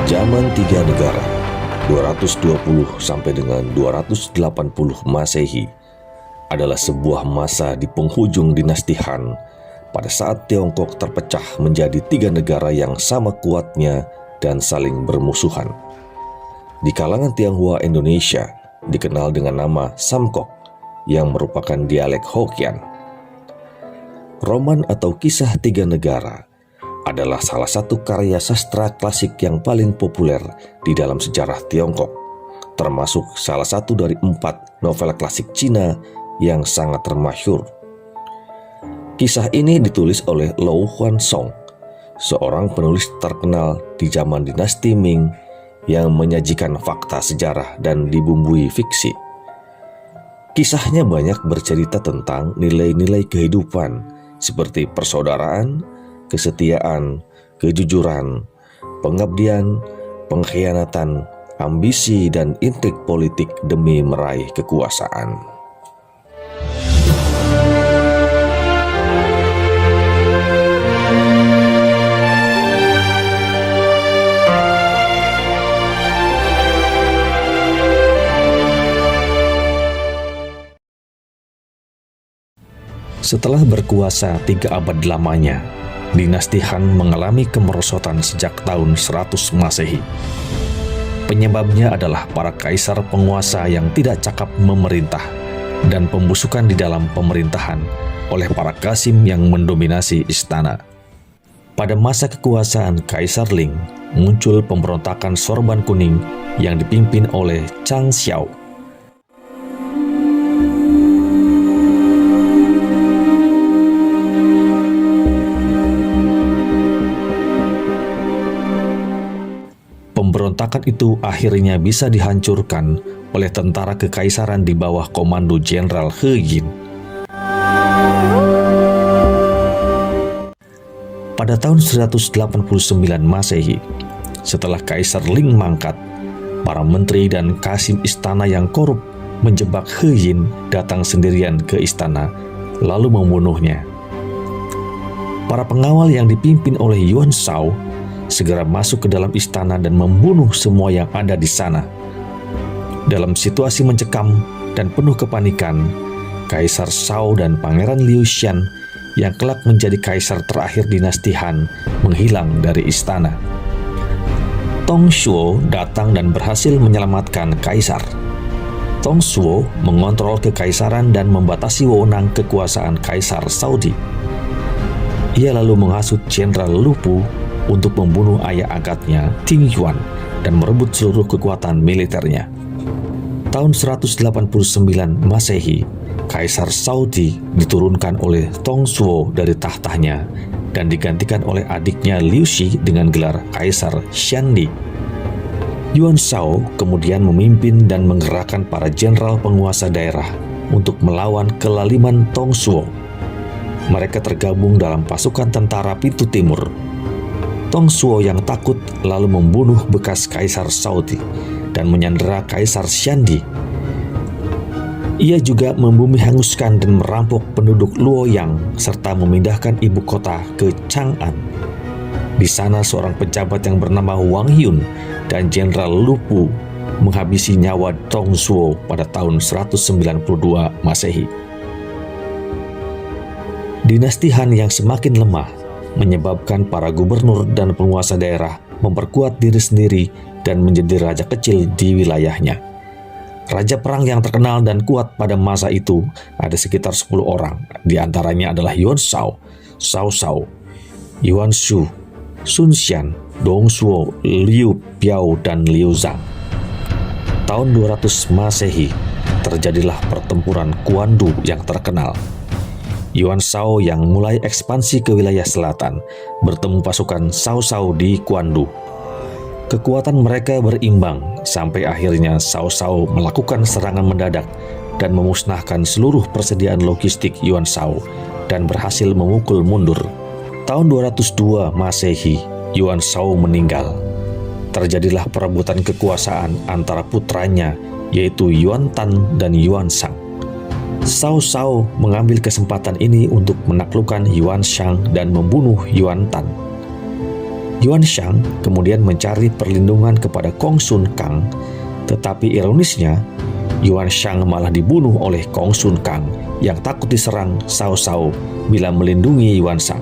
Zaman Tiga Negara 220 sampai dengan 280 Masehi adalah sebuah masa di penghujung dinasti Han pada saat Tiongkok terpecah menjadi tiga negara yang sama kuatnya dan saling bermusuhan. Di kalangan Tionghoa Indonesia dikenal dengan nama Samkok yang merupakan dialek Hokkien. Roman atau Kisah Tiga Negara adalah salah satu karya sastra klasik yang paling populer di dalam sejarah Tiongkok, termasuk salah satu dari 4 novel klasik Cina yang sangat termasyhur. Kisah ini ditulis oleh Lou Huansong, seorang penulis terkenal di zaman dinasti Ming yang menyajikan fakta sejarah dan dibumbui fiksi. Kisahnya banyak bercerita tentang nilai-nilai kehidupan seperti persaudaraan, kesetiaan, kejujuran, pengabdian, pengkhianatan, ambisi, dan intrik politik demi meraih kekuasaan. Setelah berkuasa 3 abad lamanya, dinasti Han mengalami kemerosotan sejak tahun 100 Masehi. Penyebabnya adalah para kaisar penguasa yang tidak cakap memerintah dan pembusukan di dalam pemerintahan oleh para Qasim yang mendominasi istana. Pada masa kekuasaan Kaisar Ling, muncul pemberontakan Sorban Kuning yang dipimpin oleh Chang Xiao. Pemberontakan itu akhirnya bisa dihancurkan oleh tentara kekaisaran di bawah komando Jenderal He Yin. Pada tahun 189 Masehi, setelah Kaisar Ling mangkat, para menteri dan Qasim istana yang korup menjebak He Yin datang sendirian ke istana, lalu membunuhnya. Para pengawal yang dipimpin oleh Yuan Shao segera masuk ke dalam istana dan membunuh semua yang ada di sana. Dalam situasi mencekam dan penuh kepanikan, Kaisar Shao dan Pangeran Liu Xian yang kelak menjadi kaisar terakhir dinasti Han menghilang dari istana. Tong Shuo datang dan berhasil menyelamatkan kaisar. Tong Shuo mengontrol kekaisaran dan membatasi wewenang kekuasaan Kaisar Saudi. Ia lalu menghasut Jenderal Lu Pu untuk membunuh ayah angkatnya Ting Yuan dan merebut seluruh kekuatan militernya. Tahun 189 Masehi, Kaisar Saudi diturunkan oleh Tong Shuo dari tahtanya dan digantikan oleh adiknya Liu Shi dengan gelar Kaisar Xiandi. Yuan Shao kemudian memimpin dan menggerakkan para jenderal penguasa daerah untuk melawan kelaliman Tong Shuo. Mereka tergabung dalam pasukan tentara Pintu Timur. Tong Shuo yang takut lalu membunuh bekas Kaisar Saudi dan menyandera Kaisar Xiandi. Ia juga membumi hanguskan dan merampok penduduk Luoyang serta memindahkan ibu kota ke Chang'an. Di sana seorang pejabat yang bernama Wang Yun dan Jenderal Lu Pu menghabisi nyawa Tong Shuo pada tahun 192 Masehi. Dinasti Han yang semakin lemah menyebabkan para gubernur dan penguasa daerah memperkuat diri sendiri dan menjadi raja kecil di wilayahnya. Raja perang yang terkenal dan kuat pada masa itu ada sekitar 10 orang. Di antaranya adalah Yuan Shao, Cao Cao, Yuan Shu, Sun Xian, Dong Shuo, Liu Biao, dan Liu Zhang. Tahun 200 Masehi terjadilah pertempuran Kuandu yang terkenal. Yuan Shao yang mulai ekspansi ke wilayah selatan bertemu pasukan Cao Cao di Kuandu. Kekuatan mereka berimbang sampai akhirnya Cao Cao melakukan serangan mendadak dan memusnahkan seluruh persediaan logistik Yuan Shao dan berhasil memukul mundur. Tahun 202 Masehi, Yuan Shao meninggal. Terjadilah perebutan kekuasaan antara putranya yaitu Yuan Tan dan Yuan Shang. Cao Cao mengambil kesempatan ini untuk menaklukkan Yuan Shang dan membunuh Yuan Tan. Yuan Shang kemudian mencari perlindungan kepada Kong Sun Kang, tetapi ironisnya, Yuan Shang malah dibunuh oleh Kong Sun Kang yang takut diserang Cao Cao bila melindungi Yuan Shang.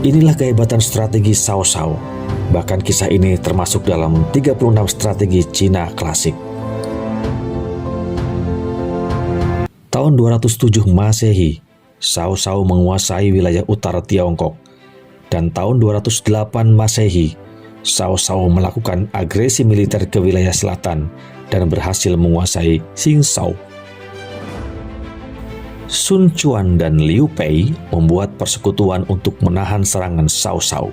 Inilah kehebatan strategi Cao Cao. Bahkan kisah ini termasuk dalam 36 strategi Cina klasik. Tahun 207 Masehi, Cao Cao menguasai wilayah utara Tiongkok, dan tahun 208 Masehi, Cao Cao melakukan agresi militer ke wilayah selatan dan berhasil menguasai Xingzhou. Sun Quan dan Liu Pei membuat persekutuan untuk menahan serangan Cao Cao.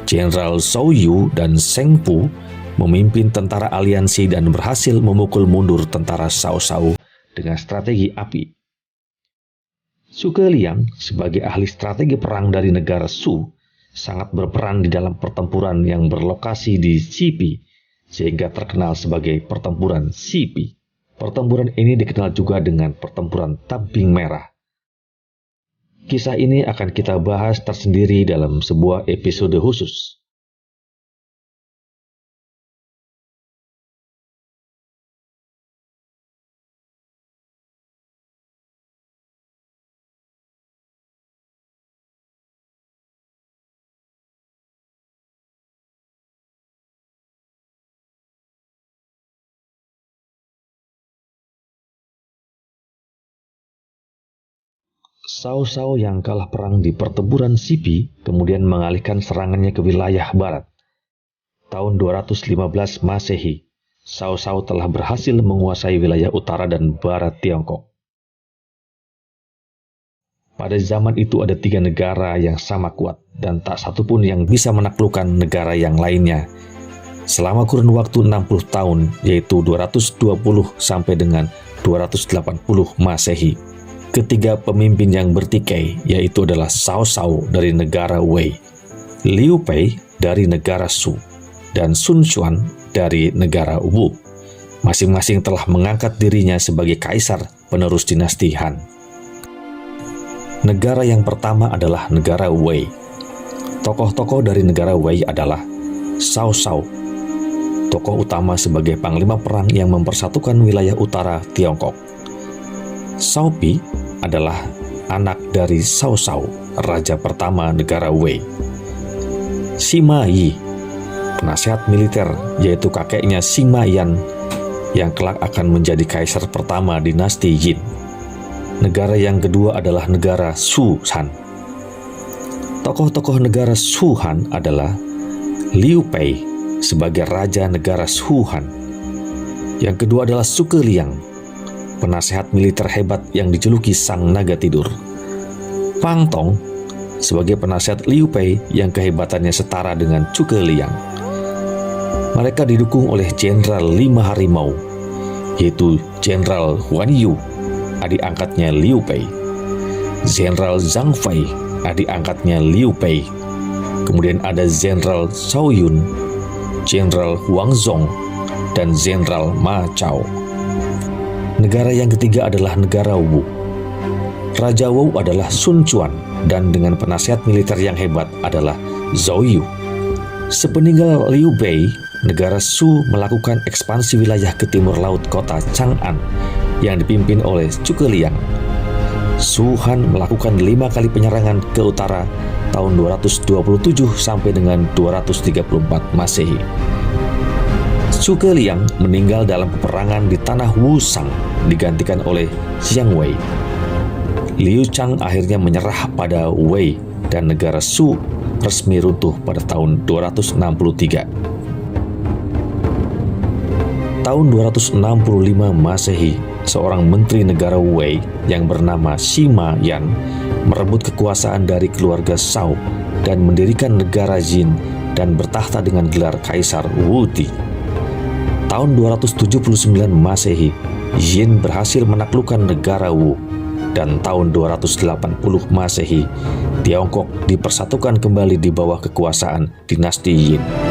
Jenderal Zhou Yu dan Zheng Pu memimpin tentara aliansi dan berhasil memukul mundur tentara Cao Cao dengan strategi api. Zhuge Liang sebagai ahli strategi perang dari negara Shu sangat berperan di dalam pertempuran yang berlokasi di Sipi, sehingga terkenal sebagai pertempuran Sipi. Pertempuran ini dikenal juga dengan pertempuran Tabing Merah. Kisah ini akan kita bahas tersendiri dalam sebuah episode khusus. Cao Cao yang kalah perang di pertempuran Sipi kemudian mengalihkan serangannya ke wilayah barat. Tahun 215 Masehi, Cao Cao telah berhasil menguasai wilayah utara dan barat Tiongkok. Pada zaman itu ada 3 negara yang sama kuat dan tak satu pun yang bisa menaklukkan negara yang lainnya. Selama kurun waktu 60 tahun, yaitu 220 sampai dengan 280 Masehi. Ketiga pemimpin yang bertikai yaitu adalah Cao Cao dari negara Wei, Liu Pei dari negara Shu, dan Sun Quan dari negara Wu. Masing-masing telah mengangkat dirinya sebagai kaisar penerus dinasti Han. Negara yang pertama adalah negara Wei. Tokoh-tokoh dari negara Wei adalah Cao Cao, tokoh utama sebagai panglima perang yang mempersatukan wilayah utara Tiongkok. Cao Pi adalah anak dari Cao Cao, raja pertama negara Wei. Sima Yi, penasihat militer, yaitu kakeknya Sima Yan yang kelak akan menjadi kaisar pertama dinasti Yin. Negara yang kedua adalah negara Shu Han. Tokoh-tokoh negara Shu Han adalah Liu Pei sebagai raja negara Shu Han. Yang kedua adalah Zhuge Liang, penasehat militer hebat yang dijuluki Sang Naga Tidur. Pang Tong sebagai penasehat Liu Pei yang kehebatannya setara dengan Zhuge Liang. Mereka didukung oleh Jenderal 5 Harimau, yaitu Jenderal Huan Yu, adik angkatnya Liu Pei, Jenderal Zhang Fei, adik angkatnya Liu Pei. Kemudian ada Jenderal Zhao Yun, Jenderal Huang Zhong, dan Jenderal Ma Chao. Negara yang ketiga adalah negara Wu. Raja Wu adalah Sun Quan dan dengan penasihat militer yang hebat adalah Zhou Yu. Sepeninggal Liu Bei, negara Shu melakukan ekspansi wilayah ke timur laut kota Chang'an yang dipimpin oleh Zhuge Liang. Shu Han melakukan 5 kali penyerangan ke utara tahun 227 sampai dengan 234 Masehi. Zhuge Liang meninggal dalam peperangan di tanah Wusang, digantikan oleh Xiang Wei. Liu Chang akhirnya menyerah pada Wei dan negara Shu resmi runtuh pada tahun 263. Tahun 265 Masehi, seorang menteri negara Wei yang bernama Sima Yan merebut kekuasaan dari keluarga Shao dan mendirikan negara Jin dan bertahta dengan gelar Kaisar Wuti. Tahun 279 Masehi, Yin berhasil menaklukkan negara Wu, dan tahun 280 Masehi, Tiongkok dipersatukan kembali di bawah kekuasaan dinasti Yin.